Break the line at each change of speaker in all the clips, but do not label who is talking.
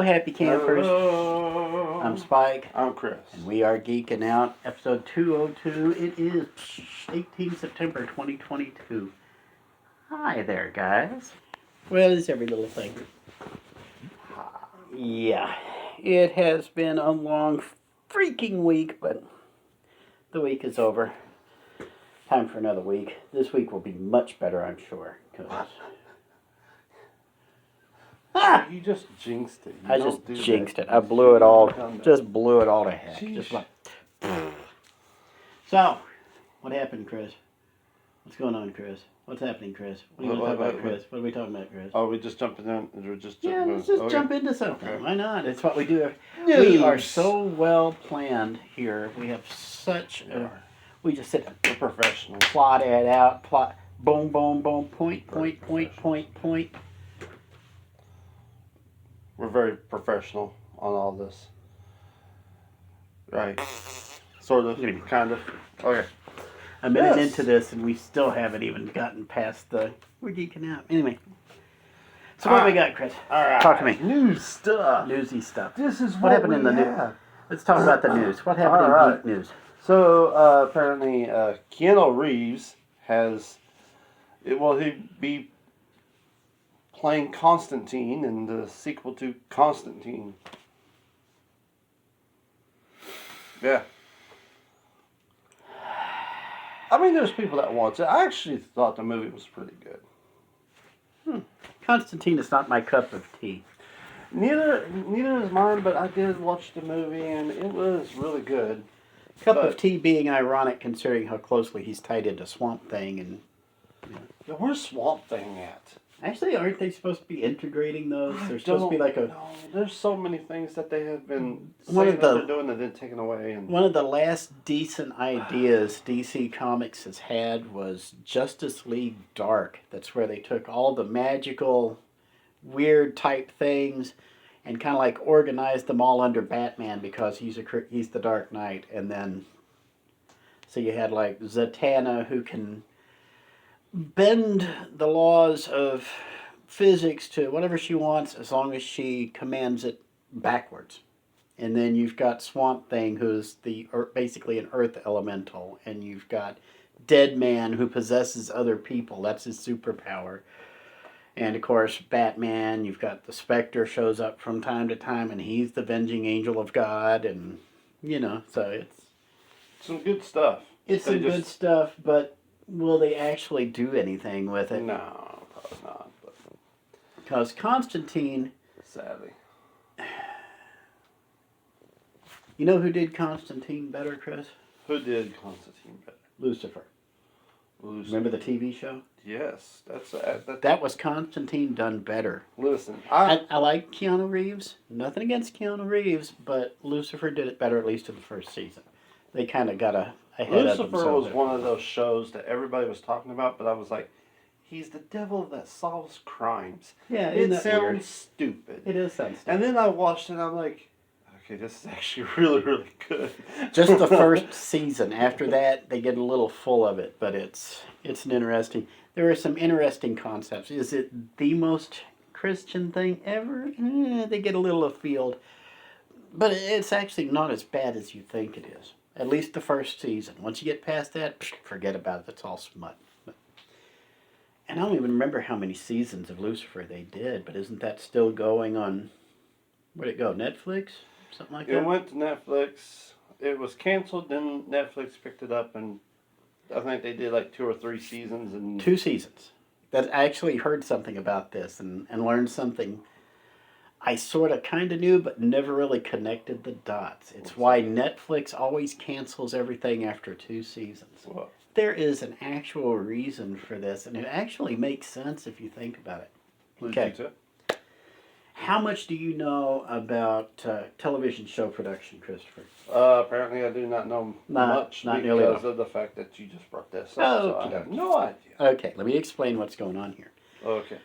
happy campers.
Hello.
I'm Spike.
I'm Chris.
And we are Geeking Out, episode 202. It is 18 September 2022. Hi there, guys. Well, it's every little thing. Yeah, it has been a long freaking week, but the week is over. Time for another week. This week will be much better, I'm sure.
You just jinxed it.
I just jinxed it. I blew it all. Just blew it all to heck. Just like. So, what happened, Chris? What's going on, Chris? What's happening, Chris? What are you going to talk about, Chris? What are we talking about, Chris?
Oh, we just jumping in. We're just
let's just jump into something.
Okay.
Why not? It's what we do.
News.
We are so well planned here. We have such a. We just sit and
We're professional.
Plot it out. Plot. Boom, boom, boom. Point, point, point, point, point.
We're very professional on all this. Right. Sort of. Kind of. Okay.
A minute into this, and we still haven't even gotten past the. We're geeking out. Anyway. So what do we got, Chris?
All right.
Talk to me.
News stuff.
Newsy stuff.
This is
what happened in the news. Let's talk about the news. What happened in geek news?
So apparently, Keanu Reeves has. Will he be playing Constantine in the sequel to Constantine? Yeah. I mean, there's people that watch it. I actually thought the movie was pretty good.
Constantine is not my cup of tea.
Neither is mine, but I did watch the movie, and it was really good.
Cup of tea being ironic considering how closely he's tied into Swamp Thing and.
Yeah, where's Swamp Thing at?
Actually, aren't they supposed to be integrating those? They're supposed to be like a.
No, there's so many things that they have been
One
saying
of the-
that they're doing and then taken away. And
One of the last decent ideas DC Comics has had was Justice League Dark. That's where they took all the magical, weird type things and kind of like organized them all under Batman because he's the Dark Knight. And then, so you had like Zatanna who can bend the laws of physics to whatever she wants as long as she commands it backwards. And then you've got Swamp Thing, who's basically an earth elemental. And you've got Dead Man, who possesses other people. That's his superpower. And, of course, Batman, you've got the Spectre shows up from time to time, and he's the avenging angel of God. And, so it's...
some good stuff.
It's some good stuff, but will they actually do anything with it?
No, probably not.
Because Constantine...
Sadly.
You know who did Constantine better, Chris?
Who did Constantine better?
Lucifer. Remember the TV show?
Yes,
that was Constantine done better.
Listen,
I like Keanu Reeves. Nothing against Keanu Reeves, but Lucifer did it better, at least in the first season. They kind of got ahead of themselves.
Lucifer was one of those shows that everybody was talking about, but I was like, he's the devil that solves crimes.
Yeah,
it sounds stupid.
It is sound stupid.
And then I watched it, and I'm like, okay, this is actually really, really good.
Just the first season. After that, they get a little full of it, but it's an interesting. There are some interesting concepts. Is it the most Christian thing ever? They get a little afield, but it's actually not as bad as you think it is. At least the first season. Once you get past that, forget about it. It's all smut. And I don't even remember how many seasons of Lucifer they did, but isn't that still going on? Where'd it go? Netflix? Something like that?
It went to Netflix. It was canceled, then Netflix picked it up, and I think they did like 2 or 3 seasons. And
2 seasons. I actually heard something about this and learned something I sort of kind of knew, but never really connected the dots. It's why Netflix always cancels everything after 2 seasons.
What?
There is an actual reason for this, and it actually makes sense if you think about it. Okay. How much do you know about television show production, Christopher?
Apparently I do not know much because of the fact that you just brought this up. So I have no idea.
Okay, let me explain what's going on here.
Okay.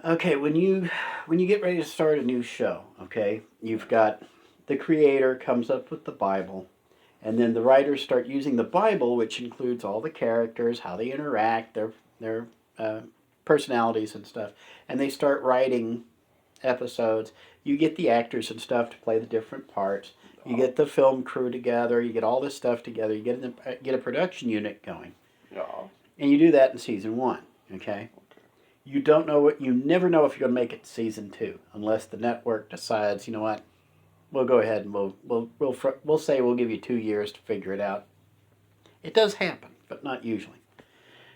Okay, when you get ready to start a new show, okay, you've got the creator comes up with the Bible, and then the writers start using the Bible, which includes all the characters, how they interact, their personalities and stuff, and they start writing episodes. You get the actors and stuff to play the different parts. You get the film crew together. You get all this stuff together. You get a production unit going,
Yeah.
and you do that in season 1. Okay. You don't know what you never know if you're going to make it to season 2 unless the network decides, you know what, we'll go ahead and we'll say we'll give you 2 years to figure it out. It does happen, but not usually.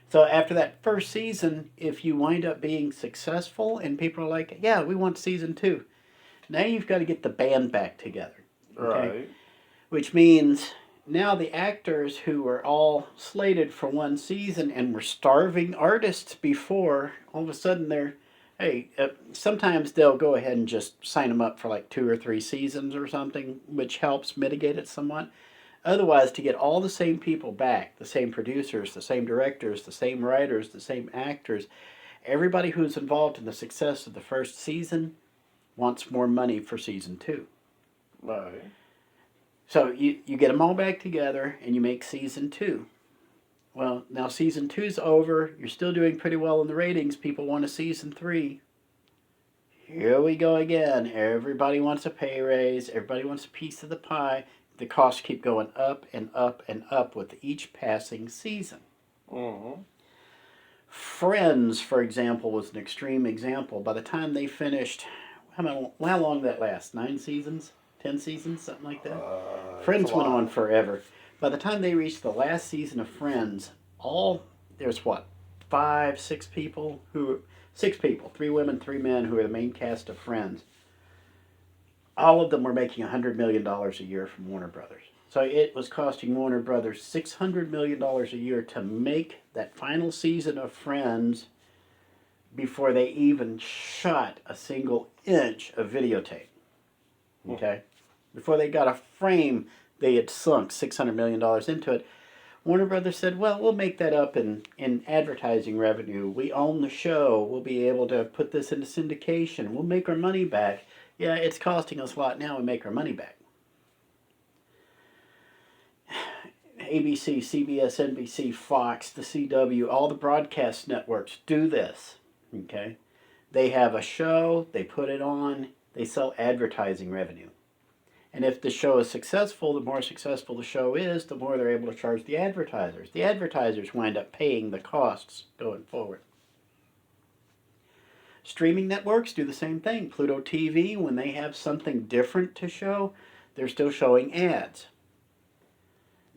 So after that first season, if you wind up being successful and people are like, yeah, we want season 2, now you've got to get the band back together. Okay?
Right.
Which means now the actors who were all slated for 1 season and were starving artists before, all of a sudden sometimes they'll go ahead and just sign them up for like 2 or 3 seasons or something, which helps mitigate it somewhat. Otherwise, to get all the same people back, the same producers, the same directors, the same writers, the same actors, everybody who's involved in the success of the first season wants more money for season 2.
Right.
So you get them all back together and you make season 2. Well, now season 2's over. You're still doing pretty well in the ratings. People want a season 3. Here we go again. Everybody wants a pay raise. Everybody wants a piece of the pie. The costs keep going up and up and up with each passing season.
Mm-hmm.
Friends, for example, was an extreme example. By the time they finished, how long did that last? 9 seasons? 10 seasons? Something like that? Friends went on forever. By the time they reached the last season of Friends, there's what, 5, 6 people 6 people, 3 women, 3 men who are the main cast of Friends. All of them were making $100 million a year from Warner Brothers. So it was costing Warner Brothers $600 million a year to make that final season of Friends before they even shot a single inch of videotape. Okay? Before they got a frame, they had sunk $600 million into it. Warner Brothers said, well, we'll make that up in advertising revenue. We own the show. We'll be able to put this into syndication. We'll make our money back. Yeah, it's costing us a lot now. We make our money back. ABC, CBS, NBC, Fox, the CW, all the broadcast networks do this. Okay? They have a show, they put it on, they sell advertising revenue. And if the show is successful, the more successful the show is, the more they're able to charge the advertisers. The advertisers wind up paying the costs going forward. Streaming networks do the same thing. Pluto TV, when they have something different to show, they're still showing ads.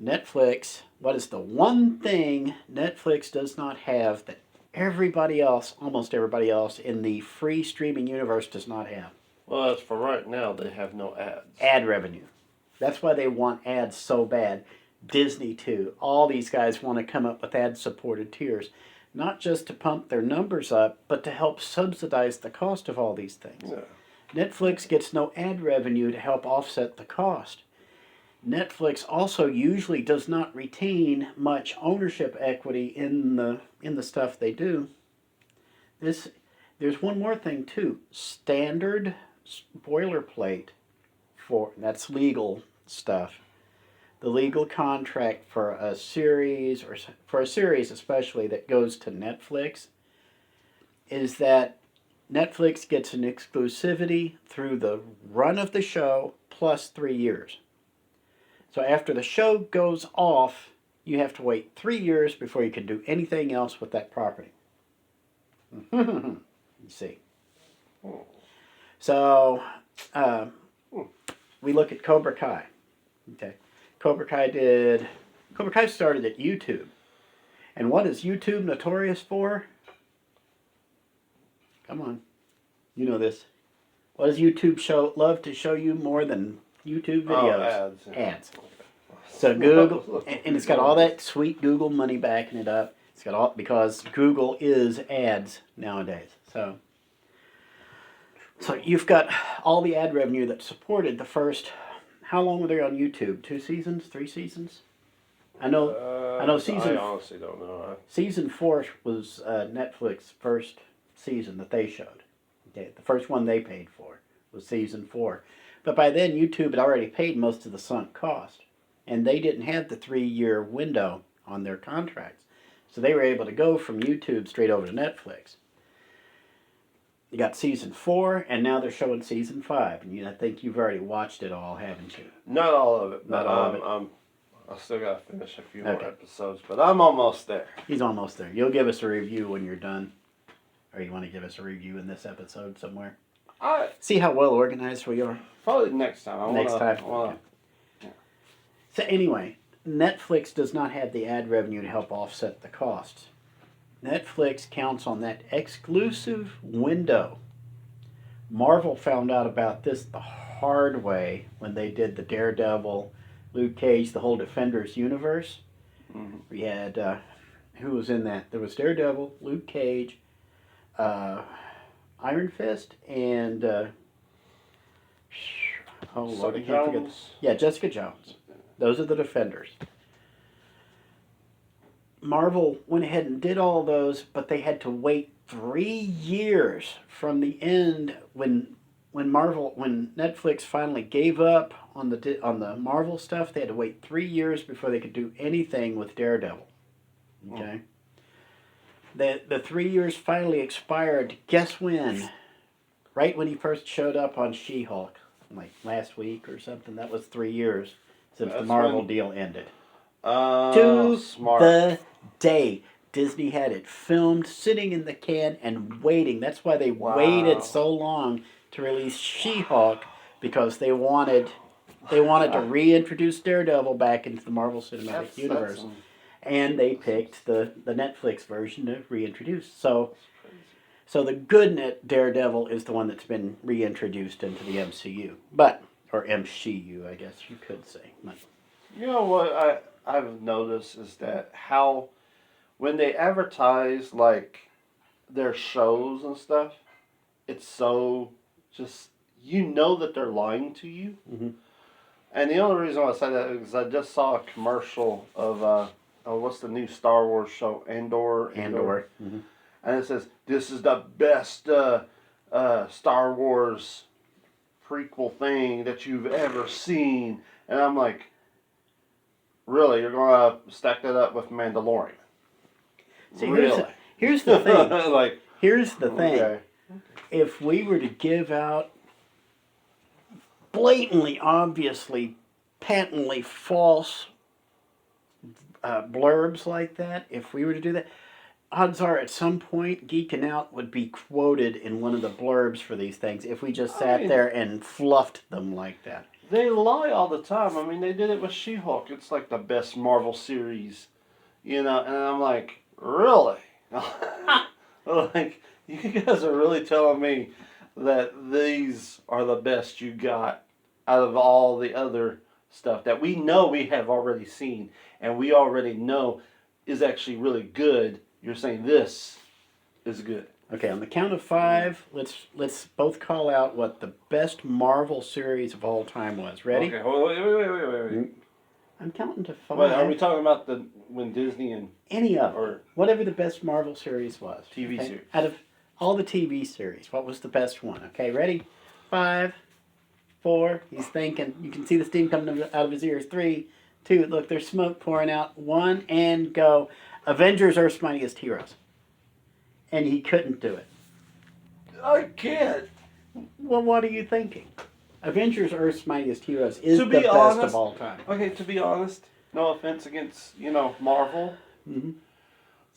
Netflix, what is the one thing Netflix does not have that everybody else, almost everybody else in the free streaming universe does not have?
Well, as for right now, they have no ads.
Ad revenue. That's why they want ads so bad. Disney too. All these guys want to come up with ad-supported tiers. Not just to pump their numbers up, but to help subsidize the cost of all these things.
Yeah.
Netflix gets no ad revenue to help offset the cost. Netflix also usually does not retain much ownership equity in the stuff they do. There's one more thing too. Standard boilerplate that's legal stuff. The legal contract for a series, or for a series especially that goes to Netflix, is that Netflix gets an exclusivity through the run of the show plus 3 years. So after the show goes off, you have to wait 3 years before you can do anything else with that property. You see. So we look at Cobra Kai. Okay. Cobra Kai started at YouTube. And what is YouTube notorious for? Come on. You know this. What does YouTube love to show you more than YouTube videos?
Ads. Yeah.
Ads. So Google, and it's got all that sweet Google money backing it up. It's got all, because Google is ads nowadays. So you've got all the ad revenue that supported the first. How long were they on YouTube? 2 seasons? 3 seasons? I know season.
I honestly don't know.
Season 4 was Netflix's first season that they showed. Okay, the first one they paid for was season 4. But by then, YouTube had already paid most of the sunk cost. And they didn't have the 3-year window on their contracts. So they were able to go from YouTube straight over to Netflix. You got season 4, and now they're showing season 5. And I think you've already watched it all, haven't you?
Not all of it.
Not all of it.
I still got to finish a few
Okay.
more episodes, but I'm almost there.
He's almost there. You'll give us a review when you're done. Or you want to give us a review in this episode somewhere? See how well organized we are?
Probably next time.
Next time.
Okay.
Yeah. So anyway, Netflix does not have the ad revenue to help offset the costs. Netflix counts on that exclusive window. Marvel found out about this the hard way when they did the Daredevil, Luke Cage, the whole Defenders universe.
Mm-hmm.
We had, who was in that? There was Daredevil, Luke Cage, Iron Fist, and, oh Lord, I can't forget. Yeah, Jessica Jones. Those are the Defenders. Marvel went ahead and did all those, but they had to wait 3 years from the end when Netflix finally gave up on the Marvel stuff. They had to wait 3 years before they could do anything with Daredevil. Okay. The 3 years finally expired. Guess when? Right when he first showed up on She-Hulk, like last week or something. That was 3 years since the Marvel deal ended. To
smart.
the day. Disney had it filmed, sitting in the can, and waiting. That's why they waited so long to release She-Hulk, because they wanted to reintroduce Daredevil back into the Marvel Cinematic Universe. And they picked the Netflix version to reintroduce. So the good Daredevil is the one that's been reintroduced into the MCU. Or MCU, I guess you could say.
You know what I've noticed is that how when they advertise like their shows and stuff, it's so just that they're lying to you.
Mm-hmm.
And the only reason why I say that is I just saw a commercial of what's the new Star Wars show, Andor.
Mm-hmm.
And it says this is the best Star Wars prequel thing that you've ever seen, and I'm like, really, you're gonna stack that up with Mandalorian?
See,
really?
Here's the thing.
Like,
here's the thing.
Okay.
If we were to give out blatantly, obviously, patently false blurbs like that, if we were to do that, odds are at some point Geekin Out would be quoted in one of the blurbs for these things if we just sat there and fluffed them like that.
They lie all the time. I mean, they did it with She-Hulk. It's like the best Marvel series, and I'm like, really? Like, you guys are really telling me that these are the best you got out of all the other stuff that we know we have already seen and we already know is actually really good. You're saying this is good.
Okay, on the count of 5, let's both call out what the best Marvel series of all time was. Ready?
Okay, wait.
I'm counting to 5.
Wait, are we talking about when Disney and
any of them? Whatever the best Marvel series was.
TV series.
Out of all the TV series, what was the best one? Okay, ready? 5, 4. He's thinking. You can see the steam coming out of his ears. 3, 2. Look, there's smoke pouring out. 1 and go. Avengers: Earth's Mightiest Heroes. And he couldn't do it.
I can't.
Well, what are you thinking? Avengers: Earth's Mightiest Heroes is the best of all time.
Okay, to be honest, no offense against, Marvel.
Mm-hmm.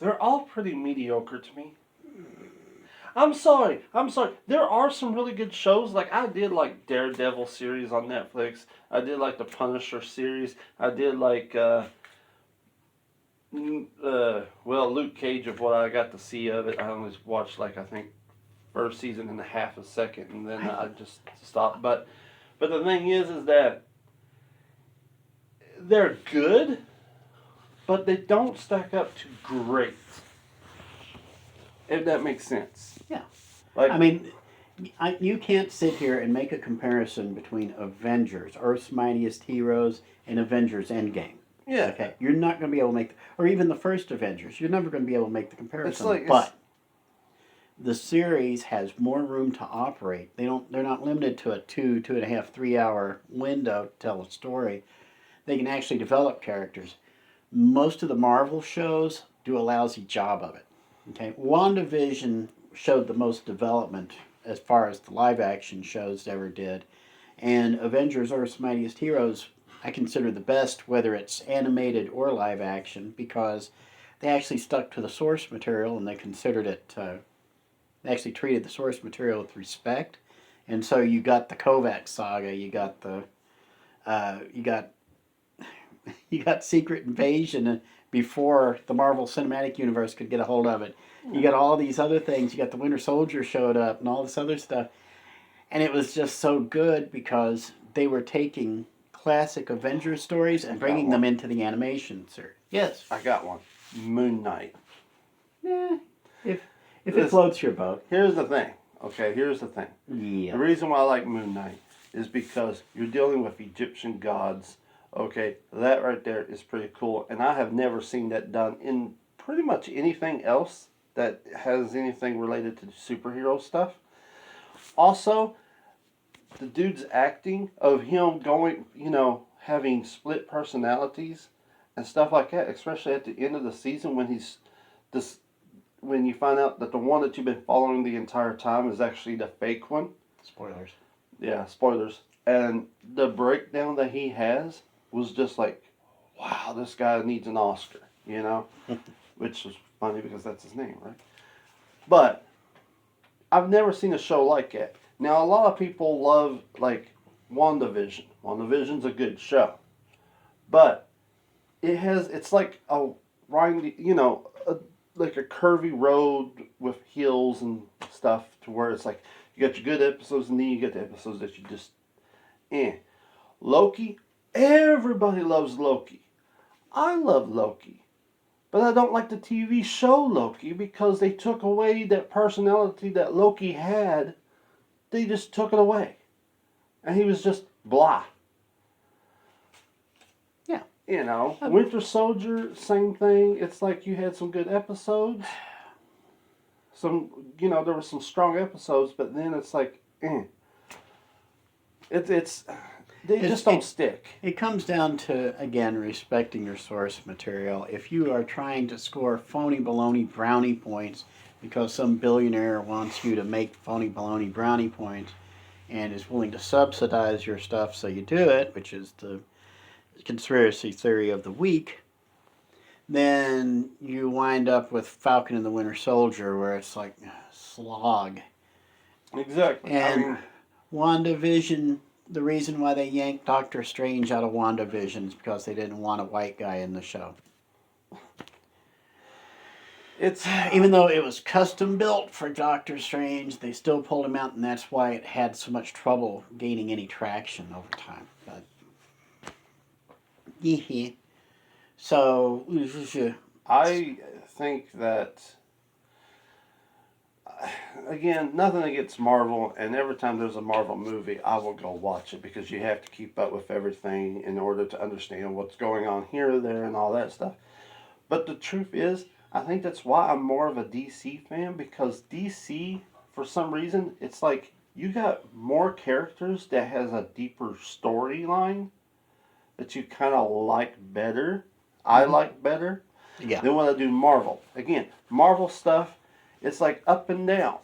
They're all pretty mediocre to me. I'm sorry. There are some really good shows. Like, I did like Daredevil series on Netflix. I did like the Punisher series. I did like, Luke Cage, of what I got to see of it. I only watched, I think, first season and a half a second, and then I just stopped. But the thing is that they're good, but they don't stack up to great. If that makes sense.
Yeah.
Like,
I mean, you can't sit here and make a comparison between Avengers, Earth's Mightiest Heroes, and Avengers Endgame.
Yeah.
Okay. You're not going to be able to make, or even the first Avengers. You're never going to be able to make the comparison. But the series has more room to operate. They're not limited to a 2.5, 3 hour window to tell a story. They can actually develop characters. Most of the Marvel shows do a lousy job of it. Okay, WandaVision showed the most development as far as the live action shows ever did. And Avengers Earth's Mightiest Heroes, I consider the best, whether it's animated or live action, because they actually stuck to the source material and they considered it, they actually treated the source material with respect. And so you got the Kovacs saga, you got the, you got you got Secret Invasion before the Marvel Cinematic Universe could get a hold of it. You got all these other things. You got the Winter Soldier showed up and all this other stuff. And it was just so good because they were taking classic Avengers stories and bringing them into the animation, sir. Yes.
I got one. Moon Knight.
Yeah. If it floats your boat.
Here's the thing. Okay, here's the thing.
Yeah.
The reason why I like Moon Knight is because you're dealing with Egyptian gods. Okay, that right there is pretty cool. And I have never seen that done in pretty much anything else that has anything related to superhero stuff. Also, the dude's acting of him going, having split personalities and stuff like that, especially at the end of the season when when you find out that the one that you've been following the entire time is actually the fake one.
Spoilers.
Yeah, spoilers. And the breakdown that he has was just like, wow, this guy needs an Oscar, which was funny because that's his name, right? But I've never seen a show like it. Now, a lot of people love, like, WandaVision. WandaVision's a good show. But it's like a windy, like a curvy road with hills and stuff to where it's like, you got your good episodes and then you get the episodes that you just, Loki, everybody loves Loki. I love Loki. But I don't like the TV show Loki because they took away that personality that Loki had. They just took it away. And he was just blah.
Yeah.
Winter Soldier, same thing. It's like you had some good episodes. There were some strong episodes, but then it's like, They just don't stick.
It comes down to, again, respecting your source material. If you are trying to score phony baloney brownie points because some billionaire wants you to make phony baloney brownie points and is willing to subsidize your stuff so you do it, which is the conspiracy theory of the week, then you wind up with Falcon and the Winter Soldier where it's like slog.
Exactly.
And WandaVision, the reason why they yanked Doctor Strange out of WandaVision is because they didn't want a white guy in the show. Even though it was custom built for Doctor Strange, they still pulled him out, and that's why it had so much trouble gaining any traction over time. But yeah. So
I think that, again, nothing against Marvel, and every time there's a Marvel movie, I will go watch it because you have to keep up with everything in order to understand what's going on here, there, and all that stuff. But the truth is, I think that's why I'm more of a DC fan, because DC, for some reason, it's like you got more characters that has a deeper storyline that you kind of like better. I like better than when I do Marvel. Again, Marvel stuff, it's like up and down,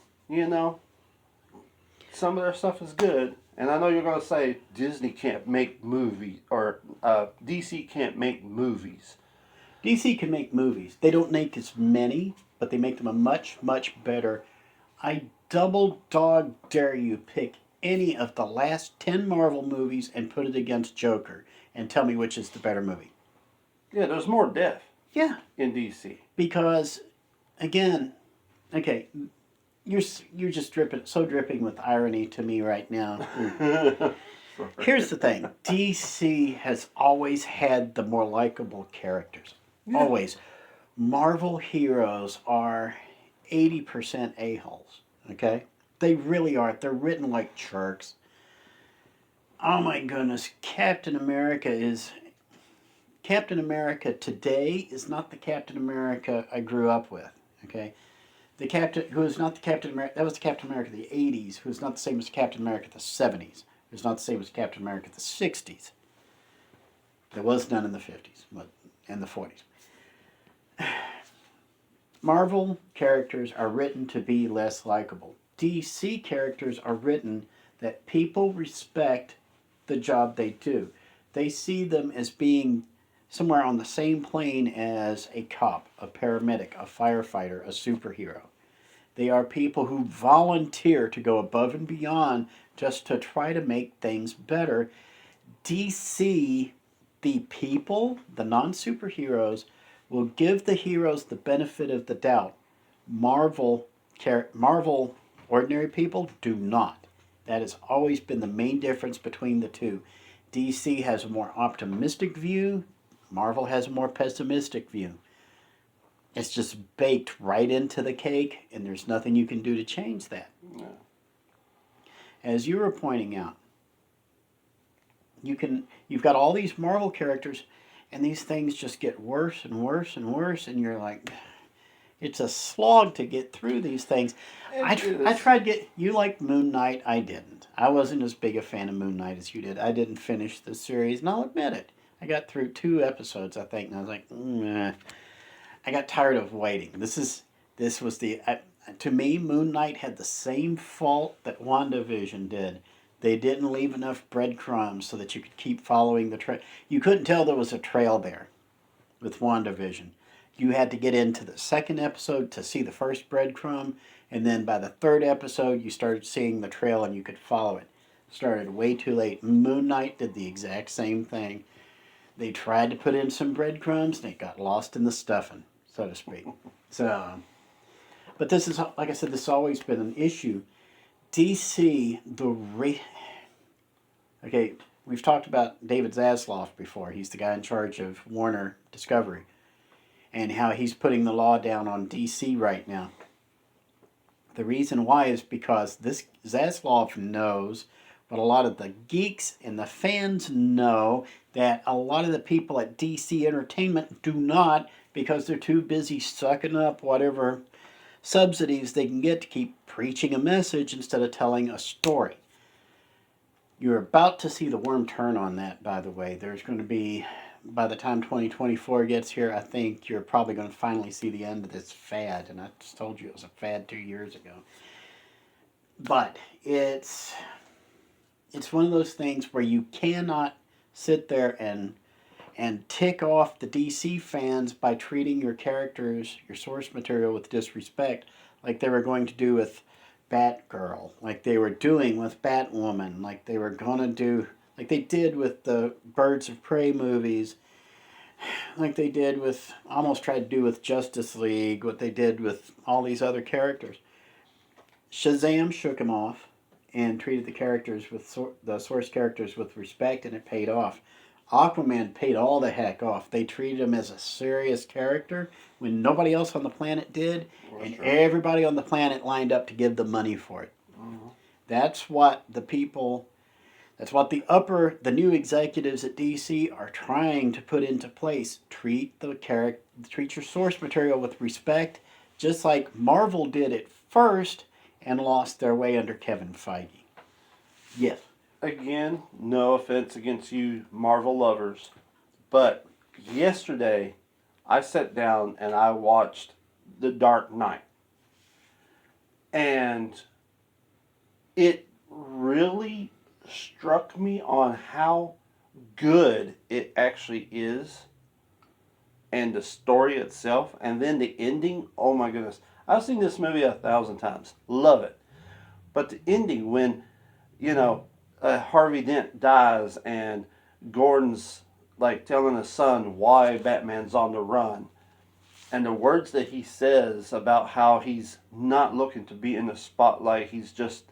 Some of their stuff is good, and I know you're going to say Disney can't make movies, or DC can't make movies.
DC can make movies. They don't make as many, but they make them a much, much better. I double dog dare you pick any of the last 10 Marvel movies and put it against Joker and tell me which is the better movie.
Yeah, there's more death.
Yeah.
In DC.
Because, again, okay, you're just dripping with irony to me right now. Here's the thing. DC has always had the more likable characters. Yeah. Always. Marvel heroes are 80% a-holes. Okay? They really are. They're written like jerks. Oh my goodness. Captain America today is not the Captain America I grew up with. Okay? The Captain, who is not the Captain America, that was the Captain America of the 80s, who is not the same as Captain America of the 70s, who's not the same as Captain America of the 60s. There was none in the 50s and the 40s. Marvel characters are written to be less likable. DC characters are written that people respect the job they do. They see them as being somewhere on the same plane as a cop, a paramedic, a firefighter, a superhero. They are people who volunteer to go above and beyond just to try to make things better. DC, the people, the non superheroes, will give the heroes the benefit of the doubt. Marvel, Marvel ordinary people do not. That has always been the main difference between the two. DC has a more optimistic view, Marvel has a more pessimistic view. It's just baked right into the cake, and there's nothing you can do to change that.
Yeah.
As you were pointing out, you've got all these Marvel characters, and these things just get worse and worse and worse, and you're like, it's a slog to get through these things. I tried to get you liked Moon Knight. I didn't. I wasn't as big a fan of Moon Knight as you did. I didn't finish the series, and I'll admit it. I got through 2 episodes, I think, and I was like, I got tired of waiting. This was the to me, Moon Knight had the same fault that WandaVision did. They didn't leave enough breadcrumbs so that you could keep following the trail. You couldn't tell there was a trail there with WandaVision. You had to get into the second episode to see the first breadcrumb, and then by the third episode, you started seeing the trail and you could follow it. Started way too late. Moon Knight did the exact same thing. They tried to put in some breadcrumbs, and it got lost in the stuffing, so to speak. So, but this is, like I said, this has always been an issue. DC, okay, we've talked about David Zaslav before. He's the guy in charge of Warner Discovery, and how he's putting the law down on DC right now. The reason why is because this Zaslav knows, but a lot of the geeks and the fans know, that a lot of the people at DC Entertainment do not, because they're too busy sucking up whatever subsidies they can get to keep preaching a message instead of telling a story. You're about to see the worm turn on that, by the way. There's going to be, by the time 2024 gets here, I think you're probably going to finally see the end of this fad. And I just told you it was a fad 2 years ago. But it's one of those things where you cannot sit there and tick off the DC fans by treating your characters, your source material, with disrespect, like they were going to do with Batgirl, like they were doing with Batwoman, like they were going to do, like they did with the Birds of Prey movies, like they did with, almost tried to do with Justice League, what they did with all these other characters. Shazam shook him off and treated the characters with the source characters with respect, and it paid off. Aquaman paid all the heck off. They treated him as a serious character when nobody else on the planet did, and everybody on the planet lined up to give the money for it. Mm-hmm. That's what the new executives at DC are trying to put into place. Treat your source material with respect, just like Marvel did at first and lost their way under Kevin Feige. Yes.
Again, no offense against you Marvel lovers, but yesterday I sat down and I watched The Dark Knight. And it really struck me on how good it actually is, and the story itself, and then the ending. Oh my goodness. I've seen this movie 1,000 times. Love it. But the ending, when, Harvey Dent dies and Gordon's like telling his son why Batman's on the run, and the words that he says about how he's not looking to be in the spotlight, he's just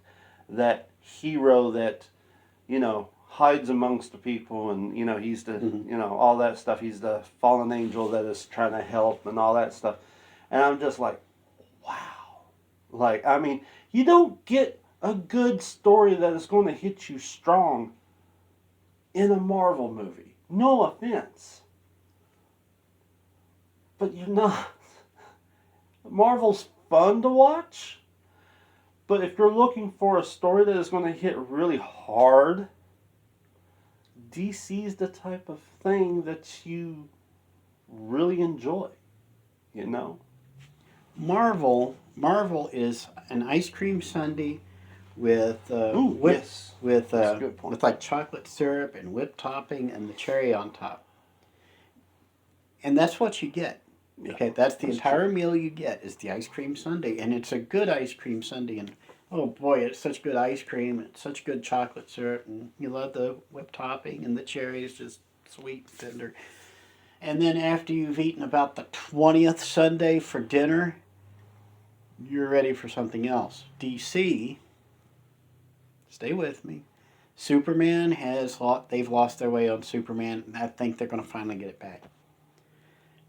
that hero that, hides amongst the people, and, he's the, all that stuff. He's the fallen angel that is trying to help and all that stuff. And I'm just like, wow. Like, I mean, you don't get a good story that is going to hit you strong in a Marvel movie. No offense. But you're not. Marvel's fun to watch. But if you're looking for a story that is going to hit really hard, DC's the type of thing that you really enjoy,
Marvel is an ice cream sundae with
Ooh, yes, that's a good point.
with like chocolate syrup and whipped topping and the cherry on top, and that's what you get.
Yeah,
Okay, that's the
that's
entire
true.
meal you get is the ice cream sundae, and it's a good ice cream sundae. And oh boy, it's such good ice cream. It's such good chocolate syrup, and you love the whipped topping and the cherries, just sweet and tender. And then after you've eaten about the 20th sundae for dinner, you're ready for something else. DC, stay with me. Superman has they've lost their way on Superman, and I think they're going to finally get it back.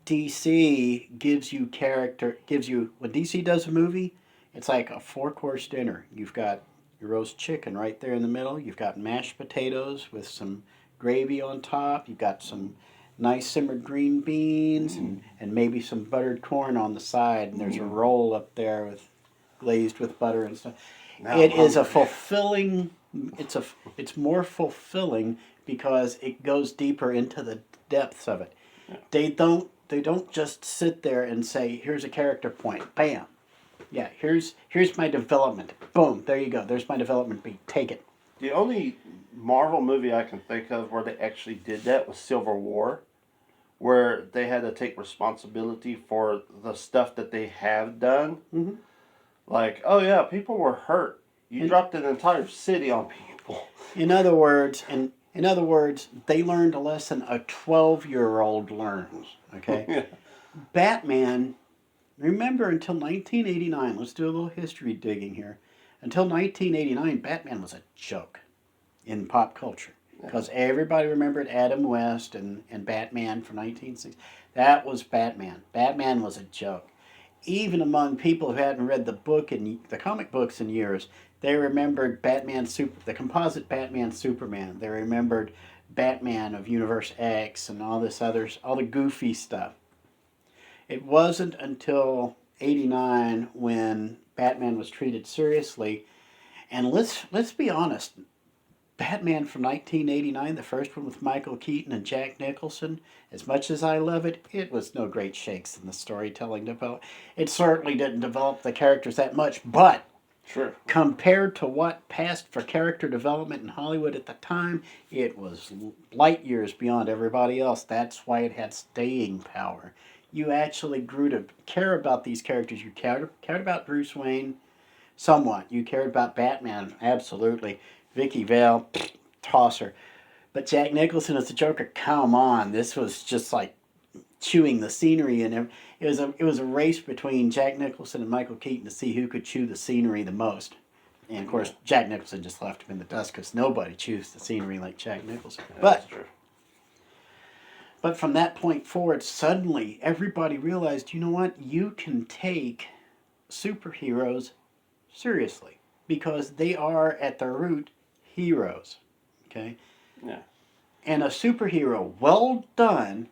DC gives you character, gives you when DC does a movie, it's like a four-course dinner. You've got your roast chicken right there in the middle. You've got mashed potatoes with some gravy on top. You've got some nice simmered green beans and maybe some buttered corn on the side. And there's a roll up there with glazed with butter and stuff.
Now I'm
It is a
hungry.
fulfilling. It's more fulfilling because it goes deeper into the depths of it.
Yeah.
They don't just sit there and say, here's a character point, bam. Yeah, here's my development. Boom, there you go. There's my development beat. Take it.
The only Marvel movie I can think of where they actually did that was Civil War, where they had to take responsibility for the stuff that they have done.
Mm-hmm.
Like, oh yeah, people were hurt. You
In,
dropped an entire city on people.
in other words, they learned a lesson a 12-year-old learns. Okay,
Yeah.
Batman. Remember until 1989. Let's do a little history digging here. Until 1989, Batman was a joke in pop culture because everybody remembered Adam West and Batman from 1960. That was Batman. Batman was a joke. Even among people who hadn't read the comic books in years, they remembered the composite Batman Superman. They remembered Batman of Universe X and all the goofy stuff. It wasn't until '89 when Batman was treated seriously. And let's be honest, Batman from 1989, the first one with Michael Keaton and Jack Nicholson, as much as I love it, it was no great shakes in the storytelling development. It certainly didn't develop the characters that much, but
Sure.
compared to what passed for character development in Hollywood at the time, it was light years beyond everybody else. That's why it had staying power. You actually grew to care about these characters. You cared about Bruce Wayne somewhat. You cared about Batman, absolutely. Vicky Vale, tosser. But Jack Nicholson as the Joker, come on. This was just like chewing the scenery, and it was a race between Jack Nicholson and Michael Keaton to see who could chew the scenery the most. And of course, Jack Nicholson just left him in the dust because nobody chews the scenery like Jack Nicholson.
Yeah, that's
But
true.
but from that point forward, suddenly everybody realized, you know what? You can take superheroes seriously because they are at their root heroes. Okay?
Yeah.
And a superhero, well done,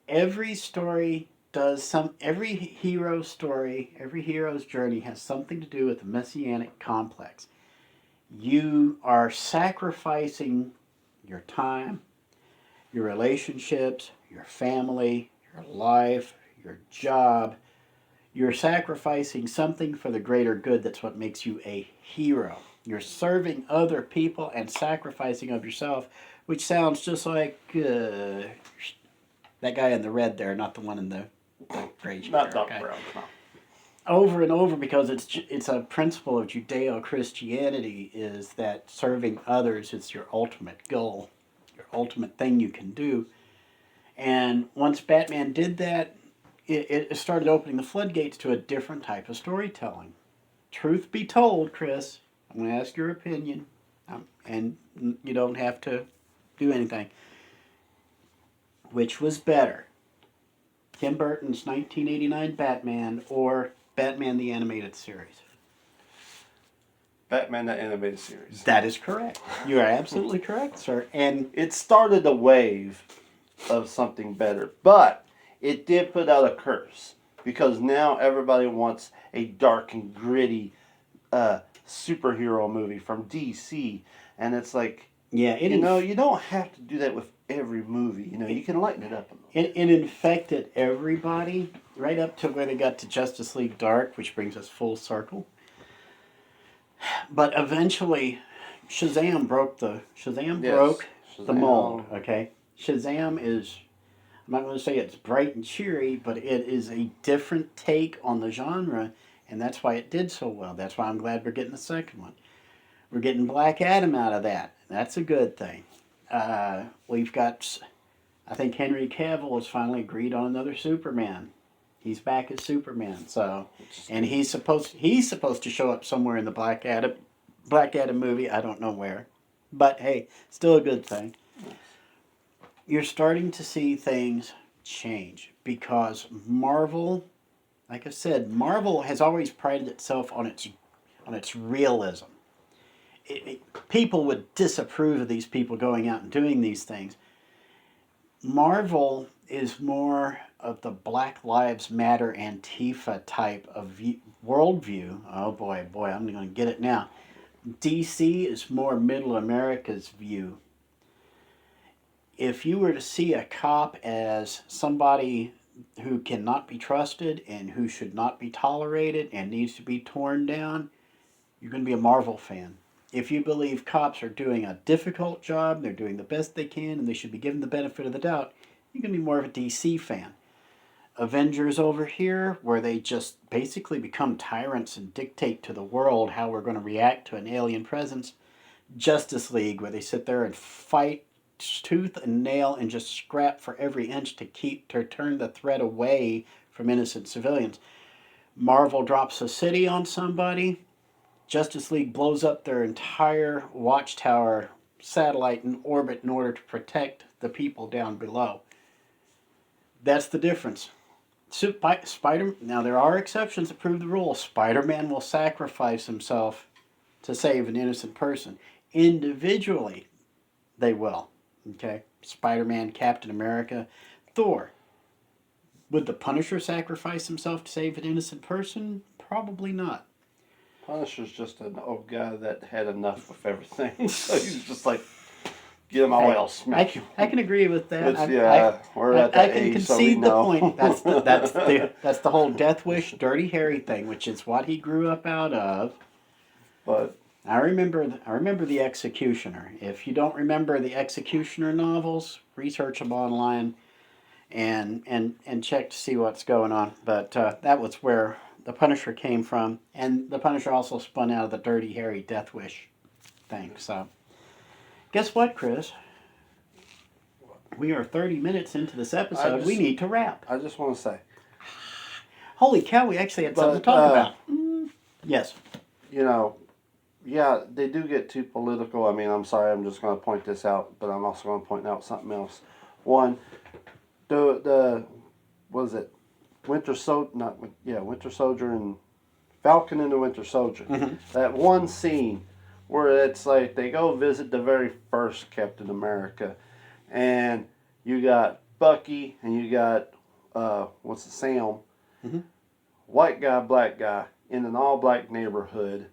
every story does every hero story, every hero's journey has something to do with the messianic complex. You are sacrificing your time, your relationships, your family, your life, your job. You're sacrificing something for the greater good. That's what makes you a hero. You're serving other people and sacrificing of yourself, which sounds just like that guy in the red there, not the one in the gray chair.
Not Doc
Okay?
Brown. No.
Over and over, because it's a principle of Judeo-Christianity, is that serving others is your ultimate goal, your ultimate thing you can do. And once Batman did that, it started opening the floodgates to a different type of storytelling. Truth be told, Chris, I'm going to ask your opinion, and you don't have to do anything. Which was better, Tim Burton's 1989 Batman or Batman the Animated Series?
Batman the Animated Series.
That is correct. You are absolutely correct, sir. And
It started a wave of something better, but it did put out a curse because now everybody wants a dark and gritty superhero movie from DC, and it's like
Yeah,
You know, you don't have to do that with every movie. You know, you can lighten it up a little.
it infected everybody right up to where they got to Justice League Dark, which brings us full circle. But eventually, Shazam
Yes,
broke the mold.
Shazam.
Okay, Shazam is, I'm not going to say it's bright and cheery, but it is a different take on the genre, and that's why it did so well. That's why I'm glad we're getting the second one. We're getting Black Adam out of that. That's a good thing. We've got, I think Henry Cavill has finally agreed on another Superman. He's back as Superman. So, and he's supposed to show up somewhere in the Black Adam movie. I don't know where, but hey, still a good thing. You're starting to see things change because Marvel, like I said, Marvel has always prided itself on its realism. People would disapprove of these people going out and doing these things. Marvel is more of the Black Lives Matter Antifa type of worldview. Oh boy, I'm going to get it now. DC is more Middle America's view. If you were to see a cop as somebody who cannot be trusted and who should not be tolerated and needs to be torn down, you're going to be a Marvel fan. If you believe cops are doing a difficult job, they're doing the best they can, and they should be given the benefit of the doubt, you're going to be more of a DC fan. Avengers over here, where they just basically become tyrants and dictate to the world how we're going to react to an alien presence. Justice League, where they sit there and fight tooth and nail and just scrap for every inch to turn the threat away from innocent civilians. Marvel drops a city on somebody. Justice League blows up their entire watchtower satellite in orbit in order to protect the people down below. That's the difference. Now there are exceptions that prove the rule. Spider-Man will sacrifice himself to save an innocent person. Individually, they will. Okay? Spider-Man, Captain America, Thor. Would the Punisher sacrifice himself to save an innocent person? Probably not.
Punisher's just an old guy that had enough of everything. So he's just like, get him away, I'll smack you.
I can agree with that.
We're at that
I can
age, so
concede
we
the
know.
point. That's the whole Death Wish, Dirty Harry thing, which is what he grew up out of.
But
I remember the Executioner. If you don't remember the Executioner novels, research them online, and check to see what's going on. But that was where the Punisher came from, and the Punisher also spun out of the Dirty Harry Death Wish thing. So, guess what, Chris? We are 30 minutes into this episode. We need to wrap.
I just want to say,
holy cow, we actually had something to talk about. Yes.
You know, yeah, they do get too political. I mean, I'm sorry, I'm just going to point this out, but I'm also going to point out something else. One, the what is it? Winter Soldier and Falcon and the Winter Soldier.
Mm-hmm.
That one scene where it's like they go visit the very first Captain America, and you got Bucky and you got Sam,
mm-hmm.
white guy, black guy in an all-black neighborhood.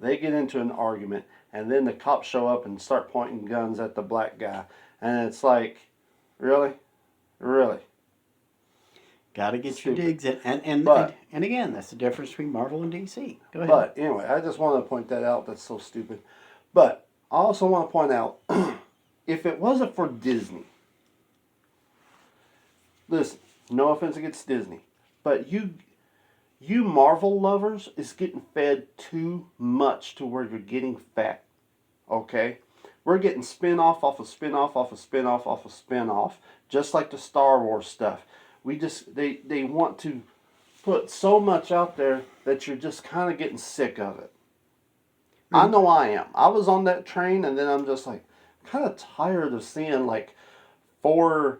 They get into an argument, and then the cops show up and start pointing guns at the black guy, and it's like, really.
Got to get
Stupid.
your digs in, and again, that's the difference between Marvel and DC. Go ahead.
But anyway, I just want to point that out. That's so stupid. But I also want to point out, if it wasn't for Disney, listen, no offense against Disney, but you Marvel lovers is getting fed too much to where you're getting fat. Okay? We're getting spin-off off of spin-off off of spin-off off of spin-off, just like the Star Wars stuff. They want to put so much out there that you're just kind of getting sick of it. I know I am. I was on that train, and then I'm just like kind of tired of seeing like 4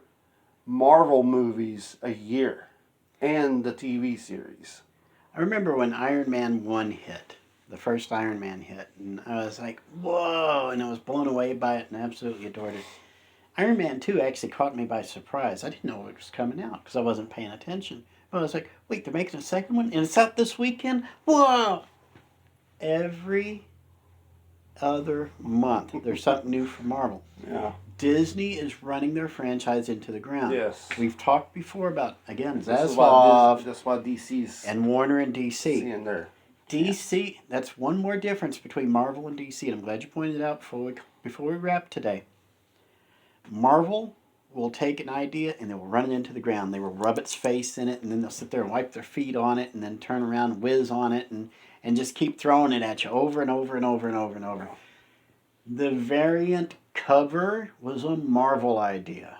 Marvel movies a year and the TV series.
I remember when Iron Man 1 hit, the first Iron Man hit, and I was like, whoa, and I was blown away by it and absolutely adored it. Iron Man 2 actually caught me by surprise. I didn't know it was coming out because I wasn't paying attention. But I was like, wait, they're making a second one? And it's out this weekend? Whoa! Every other month. There's something new from Marvel.
Yeah.
Disney is running their franchise into the ground.
Yes.
We've talked before about, again,
That's why DC's
and Warner and DC.
seeing their
DC, that's one more difference between Marvel and DC, and I'm glad you pointed it out before we wrap today. Marvel will take an idea and they will run it into the ground. They will rub its face in it, and then they'll sit there and wipe their feet on it, and then turn around and whiz on it, and just keep throwing it at you over and over and over and over and over. The variant cover was a Marvel idea,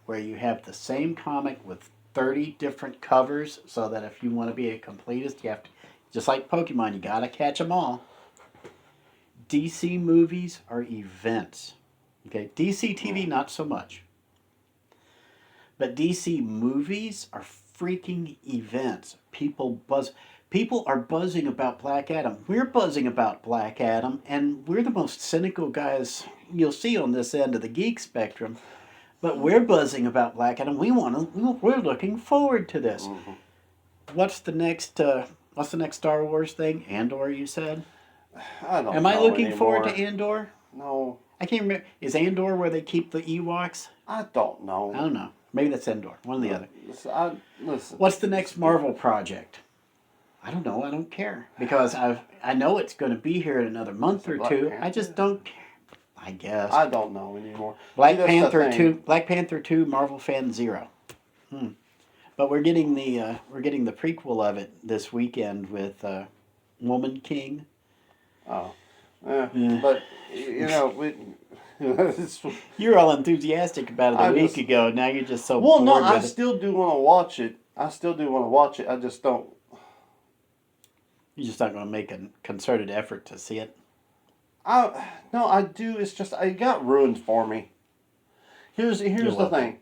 where you have the same comic with 30 different covers, so that if you want to be a completist, you have to, just like Pokemon, you gotta catch them all. DC movies are events. Okay, DC TV not so much. But DC movies are freaking events. People are buzzing about Black Adam. We're buzzing about Black Adam, and we're the most cynical guys you'll see on this end of the geek spectrum. But we're buzzing about Black Adam. We're looking forward to this.
Mm-hmm.
What's the next Star Wars thing? Andor, you said?
I don't
Am
know
I looking
anymore.
forward to Andor?
No.
I can't remember. Is Andor where they keep the Ewoks?
I don't know.
I don't know. Maybe that's Endor. One or the other.
Listen.
What's the next Marvel project? I don't know. I don't care. Because I know it's going to be here in another month or two. I just don't care. I guess.
I don't know anymore.
Black Panther 2, Marvel fan 0. But we're getting the prequel of it this weekend with Woman King.
Oh. Yeah. But,
you were all enthusiastic about it a week ago. Now you're just so bored with it.
I still do want to watch it. I just don't.
You're just not going to make a concerted effort to see it?
No, I do. It's just, it got ruined for me. Here's the thing.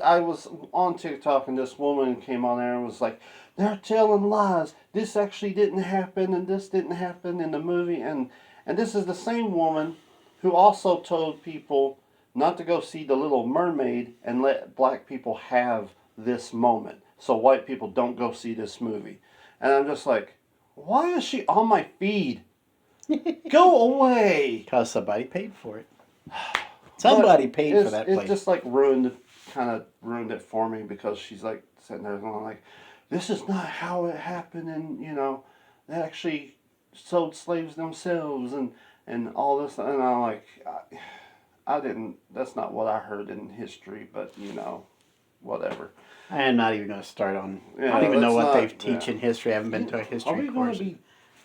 I was on TikTok and this woman came on there and was like, they're telling lies. This actually didn't happen and this didn't happen in the movie. And this is the same woman who also told people not to go see The Little Mermaid and let black people have this moment. So white people don't go see this movie. And I'm just like, why is she on my feed? Go away!
Because somebody paid for it. Somebody paid for that place.
It just like ruined it for me, because she's like sitting there going like, this is not how it happened, and they actually sold slaves themselves and all this, and I'm like, I didn't. That's not what I heard in history, but whatever.
I am not even going to start on. I don't even know what they teach in history. I haven't been to a history course.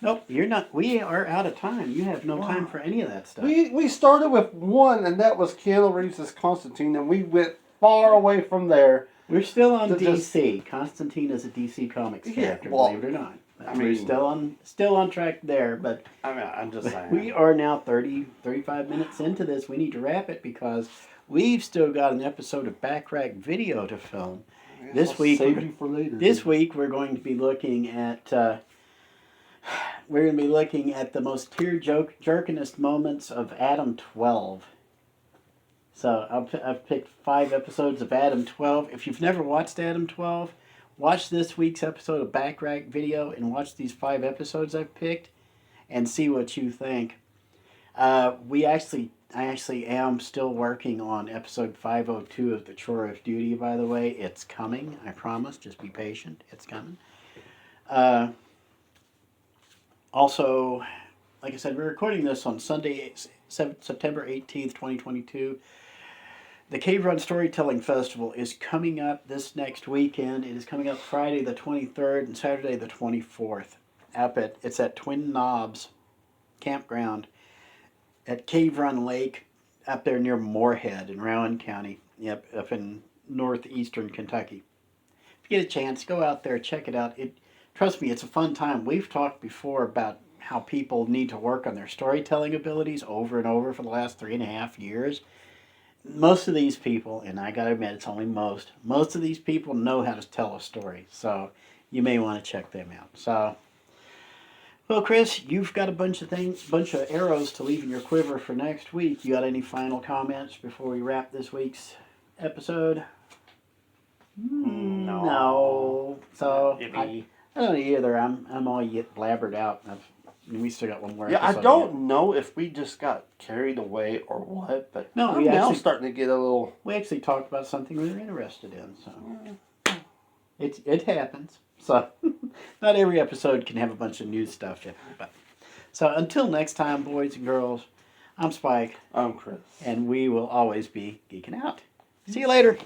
Nope, you're not. We are out of time. You have no time for any of that stuff.
We started with one, and that was Keanu Reeves as Constantine, and we went far away from there.
We're still on DC. Constantine is a DC Comics character, believe it or not. We're still on track there, but
I'm just saying.
We are now 35 minutes into this. We need to wrap it because we've still got an episode of Backrack Video to film. This week we're going to be looking at the most tear-jerkingest moments of Adam 12. So I've picked 5 episodes of Adam 12. If you've never watched Adam 12, watch this week's episode of Backrack Video and watch these 5 episodes I've picked and see what you think. I actually am still working on episode 502 of The Chore of Duty, by the way. It's coming, I promise. Just be patient. It's coming. Also, like I said, we're recording this on Sunday, September 18th, 2022. The Cave Run Storytelling Festival is coming up this next weekend. It is coming up Friday the 23rd and Saturday the 24th. It's at Twin Knobs Campground at Cave Run Lake up there near Moorhead in Rowan County. Yep, up in northeastern Kentucky. If you get a chance, go out there, check it out. Trust me, it's a fun time. We've talked before about how people need to work on their storytelling abilities over and over for the last 3.5 years. Most of these people, and I gotta admit, it's only most of these people know how to tell a story. So you may want to check them out. So, well, Chris, you've got a bunch of arrows to leave in your quiver for next week. You got any final comments before we wrap this week's episode? No. So I don't either. I'm all blabbered out. I've And we still got one more
Yeah, I
episode.
don't know if we just got carried away or what, but
No,
I'm now starting to get a little...
We actually talked about something we were interested in, so... It happens. So, not every episode can have a bunch of new stuff in it. But. So, until next time, boys and girls, I'm Spike.
I'm Chris.
And we will always be geeking out. See you later.